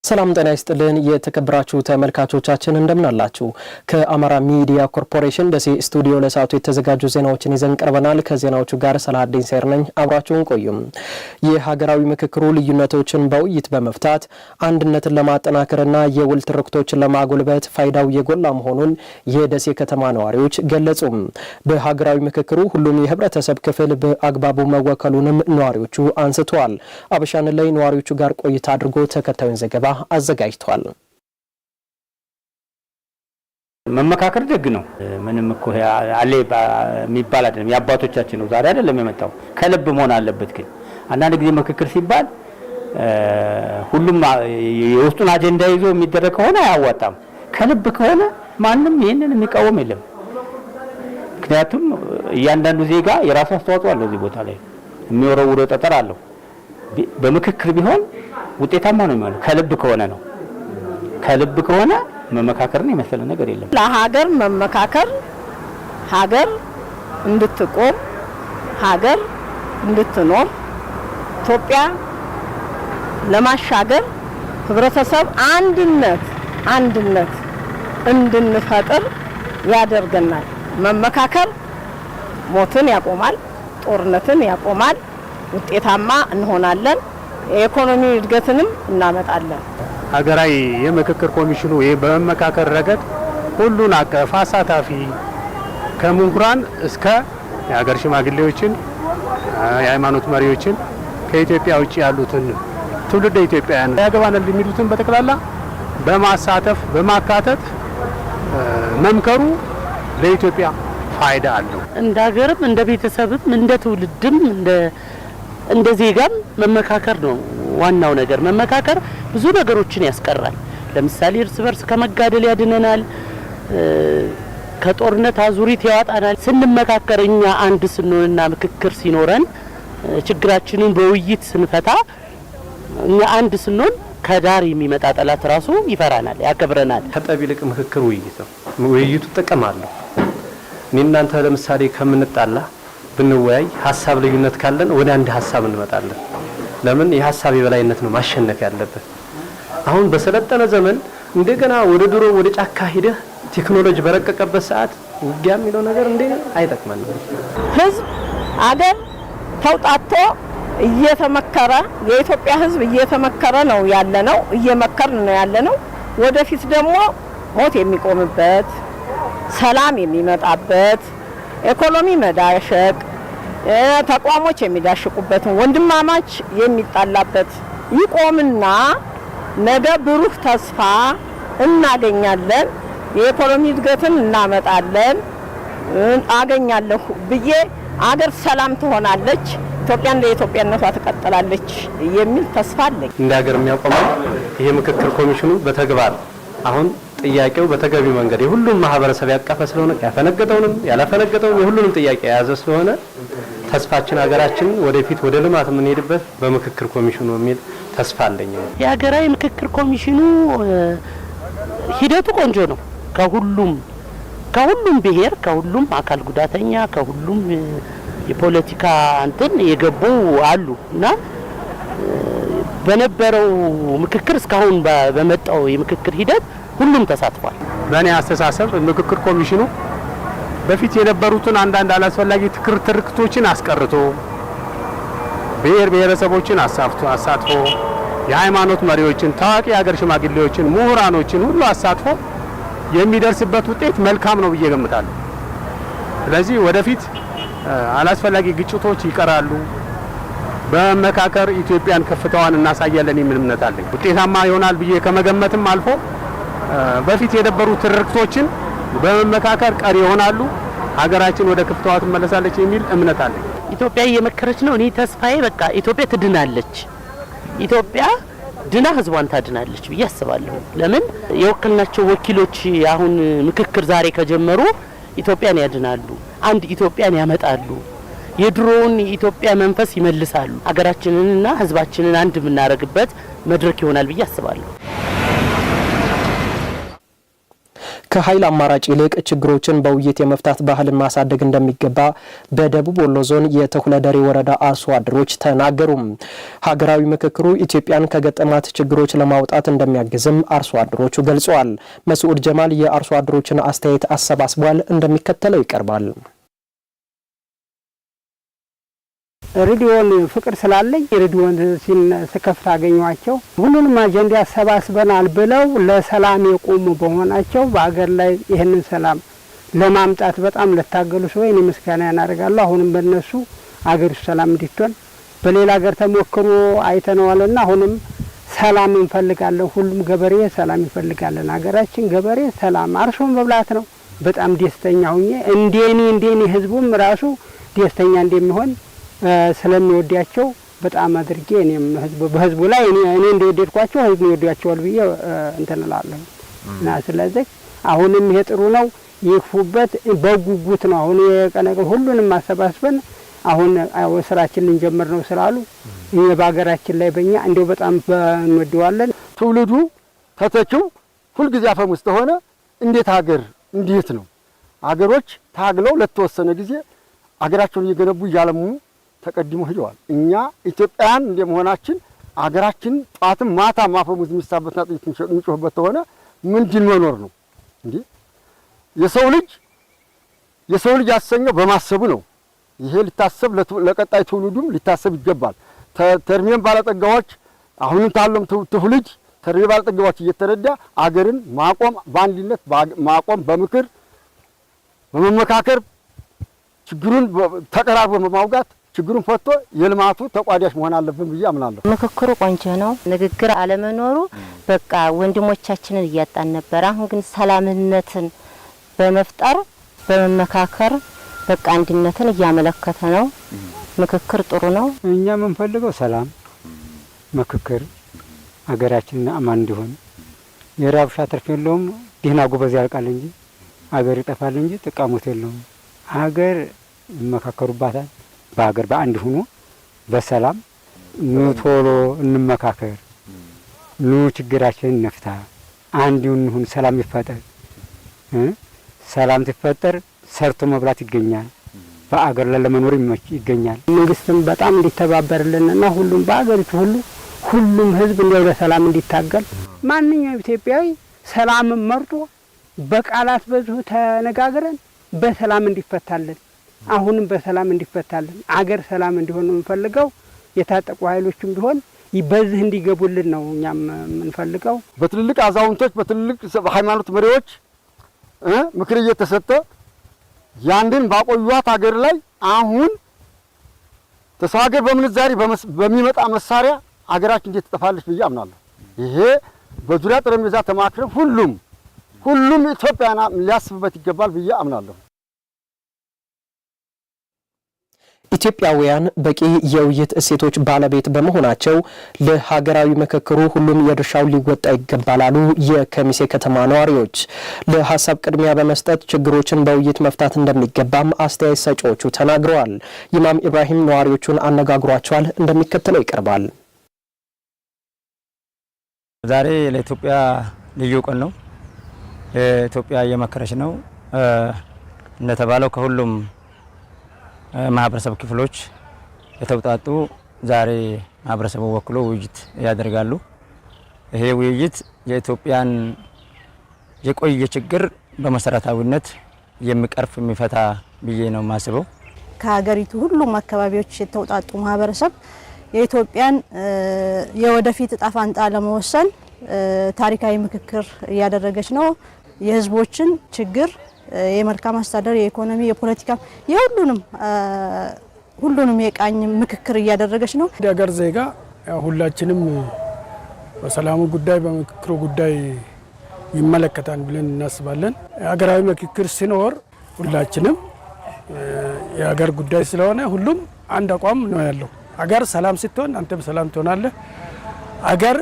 ሰላም ጤና ይስጥልን የተከበራችሁ ተመልካቾቻችን እንደምን አላችሁ ከአማራ ሚዲያ ኮርፖሬሽን ደሴ ስቱዲዮ ለሰዓቱ የተዘጋጁ ዜናዎችን ይዘን ቀርበናል ከዜናዎቹ ጋር ሰላሃዲን ሰይር ነኝ አብራችሁን ቆዩ የሀገራዊ ምክክሩ ልዩነቶችን በውይይት በመፍታት አንድነትን ለማጠናከርና የውል ትርክቶችን ለማጎልበት ፋይዳው የጎላ መሆኑን የደሴ ከተማ ነዋሪዎች ገለጹ በሀገራዊ ምክክሩ ሁሉም የህብረተሰብ ክፍል በአግባቡ መወከሉንም ነዋሪዎቹ አንስተዋል አበሻን ላይ ነዋሪዎቹ ጋር ቆይታ አድርጎ ተከታዩን ዘገባ አዘጋጅቷል መመካከር ደግ ነው ምንም እኮ አለ የሚባል አይደለም ያባቶቻችን ነው ዛሬ አይደለም የመጣው ከልብ መሆን አለበት ግን አንዳንድ ጊዜ ምክክር ሲባል ሁሉም የውስጡን አጀንዳ ይዞ የሚደረግ ከሆነ አያዋጣም ከልብ ከሆነ ማንንም ይሄንን የሚቃወም የለም ምክንያቱም እያንዳንዱ ዜጋ የራሱ አስተዋጽኦ አለው እዚህ ቦታ ላይ የሚወረውረው ጠጠር አለው በምክክር ቢሆን ውጤታማ ነው የሚሆነው ከልብ ከሆነ ነው ከልብ ከሆነ መመካከርን የመሰለ ነገር የለም ለሀገር መመካከር ሀገር እንድትቆም ሀገር እንድትኖር ኢትዮጵያ ለማሻገር ህብረተሰብ አንድነት እንድንፈጥር ያደርገናል መመካከር ሞትን ያቆማል ጦርነትን ያቆማል ውጤታማ እንሆናለን የኢኮኖሚ እድገትንም እናመጣለን ሀገራዊ የምክክር ኮሚሽኑ በመመካከር ረገድ ሁሉን አቀፍ አሳታፊ ከምሁራን እስከ የሀገር ሽማግሌዎችን የሃይማኖት መሪዎችን ከኢትዮጵያ ውጪ ያሉትን ትውልደ ኢትዮጵያውያን ያገባናል የሚሉትን በተከላላ በማሳተፍ በማካተት መምከሩ ለኢትዮጵያ ፋይዳ አለው እንደ ሀገርም እንደ ቤተሰብም እንደ ትውልድም እንደ ዜጋም መመካከር ነው ዋናው ነገር መመካከር ብዙ ነገሮችን ያስቀራል ለምሳሌ እርስ በርስ ከመጋደል ያድነናል ከጦርነት አዙሪት ያወጣናል ስንመካከርኛ አንድ ስንሆንና ምክክር ሲኖረን ችግራችንን በውይይት ስንፈታ እኛ አንድ ስንሆን ከዳር የሚመጣ ጠላት ራሱ ይፈራናል ያከብረናል ከጠብ ይልቅ ምክክር ውይይት ነው ውይይቱ ጥቅም አለው እናንተ ለምሳሌ ከምንጣላ ብንወያይ ሐሳብ ልዩነት ካለን ወደ አንድ ሐሳብ እንመጣለን ለምን የሐሳብ የበላይነት ነው ማሸነፍ ያለበት አሁን በሰለጠነ ዘመን እንደገና ወደ ድሮ ወደ ጫካ ሄደ ቴክኖሎጂ በረቀቀበት ሰዓት ውጊያ የሚለው ነገር እንዴ አይጠቅመንም ህዝብ አገር ተውጣቶ እየተመከረ የኢትዮጵያ ህዝብ እየተመከረ ነው ያለነው እየመከርን ነው ያለነው ወደፊት ደግሞ ሞት የሚቆምበት ሰላም የሚመጣበት ኢኮኖሚ መዳሸቅ ተቋሞች የሚዳሽቁበት ወንድማማች የሚጣላበት ይቆምና ነገ ብሩህ ተስፋ እናገኛለን የኢኮኖሚ እድገትን እናመጣለን አገኛለሁ ብዬ አገር ሰላም ትሆናለች ኢትዮጵያ እንደ ኢትዮጵያነቷ ትቀጥላለች የሚል ተስፋ አለኝ እንደ ሀገር የሚያቆመው ይሄ ምክክር ኮሚሽኑ በተግባር አሁን ጥያቄው በተገቢ መንገድ የሁሉም ማህበረሰብ ያቀፈ ስለሆነ ያፈነገጠውንም ያላፈነገጠውም የሁሉንም ጥያቄ ያዘ ስለሆነ ተስፋችን ሀገራችን ወደፊት ወደ ልማት የምንሄድበት በምክክር ኮሚሽኑ የሚል ተስፋ አለኝ የሀገራዊ ምክክር ኮሚሽኑ ሂደቱ ቆንጆ ነው ከሁሉም ብሔር ከሁሉም አካል ጉዳተኛ ከሁሉም የፖለቲካ እንትን የገቡ አሉና በነበረው ምክክር እስካሁን በመጣው የምክክር ሂደት ሁሉም ተሳትፏል በእኔ አስተሳሰብ ምክክር ኮሚሽኑ በፊት የነበሩትን አንዳንድ አላስፈላጊ ትርክቶችን አስቀርቶ ብሔረሰቦችን አሳትፎ የሃይማኖት መሪዎችን ታዋቂ ሀገር ሽማግሌዎችን ምሁራኖችን ሁሉ አሳትፎ የሚደርስበት ውጤት መልካም ነው ብዬ ገምታለሁ ስለዚህ ወደፊት አላስፈላጊ ግጭቶች ይቀራሉ በመካከር ኢትዮጵያን ከፍታዋን እናሳያለን የሚል እምነት አለኝ ውጤታማ ይሆናል ብዬ ከመገመትም አልፎ በፊት የነበሩ ትርክቶችን በመመካከር ቀሪ ይሆናሉ ሀገራችን ወደ ከፍታዋ ትመለሳለች የሚል እምነት አለኝ ኢትዮጵያ እየመከረች ነው እኔ ተስፋዬ በቃ ኢትዮጵያ ትድናለች ኢትዮጵያ ድና ህዝቧን ታድናለች ብዬ አስባለሁ ለምን የወከልናቸው ወኪሎች አሁን ምክክር ዛሬ ከጀመሩ ኢትዮጵያን ያድናሉ አንድ ኢትዮጵያን ያመጣሉ የድሮውን ኢትዮጵያ መንፈስ ይመልሳሉ ሀገራችንንና ህዝባችንን አንድ የምናረግበት መድረክ ይሆናል ብዬ አስባለሁ ከኃይል አማራጭ ይልቅ ችግሮችን በውይይት የመፍታት ባህልን ማሳደግ እንደሚገባ በደቡብ ወሎ ዞን የተሁለደሬ ወረዳ አርሶ አደሮች ተናገሩ። ሀገራዊ ምክክሩ ኢትዮጵያን ከገጠማት ችግሮች ለማውጣት እንደሚያግዝም አርሶ አደሮቹ ገልጸዋል። መስዑድ ጀማል የአርሶ አደሮችን አስተያየት አሰባስቧል፣ እንደሚከተለው ይቀርባል። ሬዲዮን ፍቅር ስላለኝ ሬዲዮን ስከፍት አገኘዋቸው። ሁሉንም አጀንዳ ሰባስበናል ብለው ለሰላም የቆሙ በመሆናቸው በአገር ላይ ይህንን ሰላም ለማምጣት በጣም ለታገሉ ሰዎች እኔ ምስጋና ያናደርጋለሁ። አሁንም በእነሱ አገር ሰላም እንዲትሆን በሌላ ሀገር ተሞክሮ አይተነዋልና አሁንም ሰላም እንፈልጋለን። ሁሉም ገበሬ ሰላም ይፈልጋለን። ሀገራችን ገበሬ ሰላም አርሶ መብላት ነው። በጣም ደስተኛ ሆኜ እንደኔ ህዝቡም ራሱ ደስተኛ እንደሚሆን ስለሚወዳቸው በጣም አድርጌ እኔም በህዝቡ ላይ እኔ እንደወደድኳቸው ህዝቡ ይወዳቸዋል ብዬ እንተናላለሁ እና ስለዚህ አሁንም ይሄ ጥሩ ነው። ይክፉበት በጉጉት ነው። አሁን የቀነቀ ሁሉንም ማሰባስበን አሁን ስራችን ልንጀምር ነው ስላሉ እኛ በአገራችን ላይ በእኛ እንደው በጣም እንወደዋለን። ትውልዱ ተተኪው ሁልጊዜ አፈሙስ ሆነ እንዴት ነው አገሮች ታግለው ለተወሰነ ጊዜ አገራቸውን እየገነቡ እያለሙ ተቀድሞ ሄደዋል። እኛ ኢትዮጵያውያን እንደመሆናችን አገራችን ጧትም ማታ ማፈሙዝ የሚሳበትና ጥይት የሚጮህበት ሆነ ምንድን መኖር ነው እንዴ? የሰው ልጅ ያሰኘው በማሰቡ ነው። ይሄ ሊታሰብ ለቀጣይ ትውልዱም ሊታሰብ ይገባል። ተርሚም ባለጠጋዎች አሁንም ታለም ትውልድ ተርሚ ባለጠጋዎች እየተረዳ አገርን ማቆም በአንድነት ማቆም በምክር በመመካከር ችግሩን ተቀራርቦ በማውጋት ችግሩን ፈቶ የልማቱ ተቋዳሽ መሆን አለብን ብዬ አምናለሁ። ምክክሩ ቆንጆ ነው። ንግግር አለመኖሩ በቃ ወንድሞቻችንን እያጣን ነበር። አሁን ግን ሰላምነትን በመፍጠር በመመካከር በቃ አንድነትን እያመለከተ ነው። ምክክር ጥሩ ነው። እኛ የምንፈልገው ሰላም፣ ምክክር፣ አገራችን አማን እንዲሆን የራብሻ ትርፍ የለውም። ዲና ጉበዝ ያልቃል እንጂ አገር ይጠፋል እንጂ ጥቃሞት የለውም። አገር ይመካከሩባታል። በአገር በአንድ ሆኖ በሰላም ኑ ቶሎ እንመካከር፣ ኑ ችግራችንን እንፍታ፣ አንድ እንሁን፣ ሰላም ይፈጠር። ሰላም ሲፈጠር ሰርቶ መብላት ይገኛል። በአገር ላይ ለመኖር ይገኛል። መንግስትም በጣም እንዲተባበርልንና ሁሉም በአገሪቱ ሁሉም ህዝብ እንደው ለሰላም እንዲታገል ማንኛውም ኢትዮጵያዊ ሰላምን መርጦ በቃላት በዙ ተነጋግረን በሰላም እንዲፈታልን አሁንም በሰላም እንዲፈታልን አገር ሰላም እንዲሆን ነው የምንፈልገው። የታጠቁ ኃይሎችም ቢሆን በዚህ እንዲገቡልን ነው እኛም የምንፈልገው። በትልልቅ አዛውንቶች በትልልቅ ሃይማኖት መሪዎች ምክር እየተሰጠ ያንድን ባቆዩት ሀገር ላይ አሁን ተሳገር በምንዛሪ በሚመጣ መሳሪያ ሀገራችን እንዴት ተጠፋለች ብዬ አምናለሁ። ይሄ በዙሪያ ጠረጴዛ ተማክረን ሁሉም ኢትዮጵያና ሊያስብበት ይገባል ብዬ አምናለሁ። ኢትዮጵያውያን በቂ የውይይት እሴቶች ባለቤት በመሆናቸው ለሀገራዊ ምክክሩ ሁሉም የድርሻውን ሊወጣ ይገባል አሉ የከሚሴ ከተማ ነዋሪዎች። ለሀሳብ ቅድሚያ በመስጠት ችግሮችን በውይይት መፍታት እንደሚገባም አስተያየት ሰጪዎቹ ተናግረዋል። ኢማም ኢብራሂም ነዋሪዎቹን አነጋግሯቸዋል፣ እንደሚከተለው ይቀርባል። ዛሬ ለኢትዮጵያ ልዩ ቀን ነው። ኢትዮጵያ እየመከረች ነው። እንደተባለው ከሁሉም ማህበረሰብ ክፍሎች የተውጣጡ ዛሬ ማህበረሰቡ ወክሎ ውይይት ያደርጋሉ። ይሄ ውይይት የኢትዮጵያን የቆየ ችግር በመሰረታዊነት የሚቀርፍ የሚፈታ ብዬ ነው ማስበው። ከሀገሪቱ ሁሉም አካባቢዎች የተውጣጡ ማህበረሰብ የኢትዮጵያን የወደፊት እጣ ፈንታ ለመወሰን ታሪካዊ ምክክር እያደረገች ነው። የህዝቦችን ችግር የመልካም አስተዳደር፣ የኢኮኖሚ፣ የፖለቲካ ሁሉንም የቃኝ ምክክር እያደረገች ነው። የሀገር ዜጋ ሁላችንም በሰላሙ ጉዳይ በምክክሩ ጉዳይ ይመለከታል ብለን እናስባለን። ሀገራዊ ምክክር ሲኖር ሁላችንም የሀገር ጉዳይ ስለሆነ ሁሉም አንድ አቋም ነው ያለው። ሀገር ሰላም ስትሆን አንተም ሰላም ትሆናለህ። ሀገር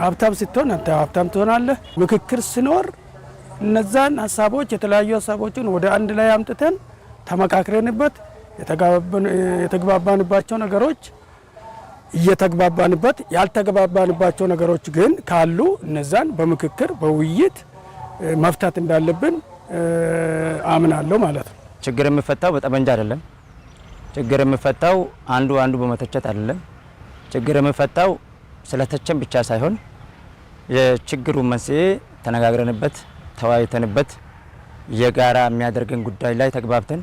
ሀብታም ስትሆን አንተ ሀብታም ትሆናለህ። ምክክር ሲኖር እነዛን ሀሳቦች የተለያዩ ሀሳቦችን ወደ አንድ ላይ አምጥተን ተመካክረንበት የተግባባንባቸው ነገሮች እየተግባባንበት ያልተግባባንባቸው ነገሮች ግን ካሉ እነዛን በምክክር በውይይት መፍታት እንዳለብን አምናለሁ ማለት ነው። ችግር የሚፈታው በጠመንጃ አይደለም። ችግር የሚፈታው አንዱ በመተቸት አይደለም። ችግር የሚፈታው ስለተቸን ብቻ ሳይሆን የችግሩ መንስኤ ተነጋግረንበት ተወያይተንበት የጋራ የሚያደርገን ጉዳይ ላይ ተግባብተን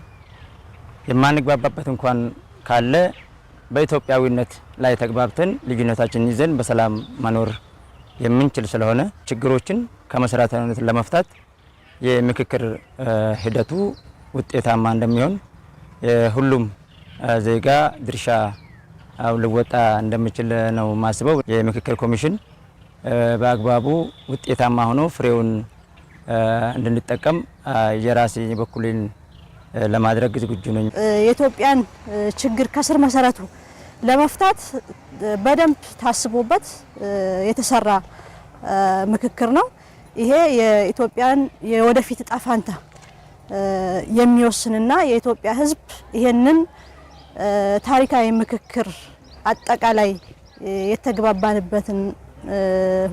የማንግባባበት እንኳን ካለ በኢትዮጵያዊነት ላይ ተግባብተን ልዩነታችንን ይዘን በሰላም መኖር የምንችል ስለሆነ ችግሮችን ከመሰረታዊነት ለመፍታት የምክክር ሂደቱ ውጤታማ እንደሚሆን ሁሉም ዜጋ ድርሻ ሊወጣ እንደሚችል ነው ማስበው። የምክክር ኮሚሽን በአግባቡ ውጤታማ ሆኖ ፍሬውን እንድንጠቀም የራሴ በኩሌን ለማድረግ ዝግጁ ነኝ። የኢትዮጵያን ችግር ከስር መሰረቱ ለመፍታት በደንብ ታስቦበት የተሰራ ምክክር ነው። ይሄ የኢትዮጵያን የወደፊት ዕጣ ፈንታ የሚወስንና የኢትዮጵያ ሕዝብ ይሄንን ታሪካዊ ምክክር አጠቃላይ የተግባባንበትን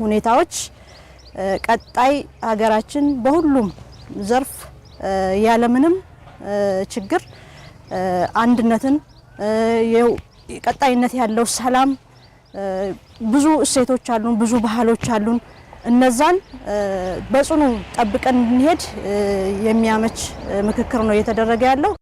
ሁኔታዎች ቀጣይ ሀገራችን በሁሉም ዘርፍ ያለምንም ችግር አንድነትን ቀጣይነት ያለው ሰላም ብዙ እሴቶች አሉን፣ ብዙ ባህሎች አሉን። እነዛን በጽኑ ጠብቀን እንሄድ የሚያመች ምክክር ነው እየተደረገ ያለው።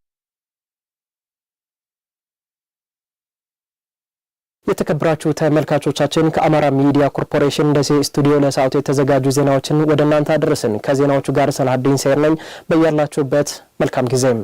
የተከበራችሁ ተመልካቾቻችን ከአማራ ሚዲያ ኮርፖሬሽን ደሴ ስቱዲዮ ለሰዓቱ የተዘጋጁ ዜናዎችን ወደ እናንተ አደረስን። ከዜናዎቹ ጋር ሰላሀዲን ሰይር ነኝ። በያላችሁበት መልካም ጊዜም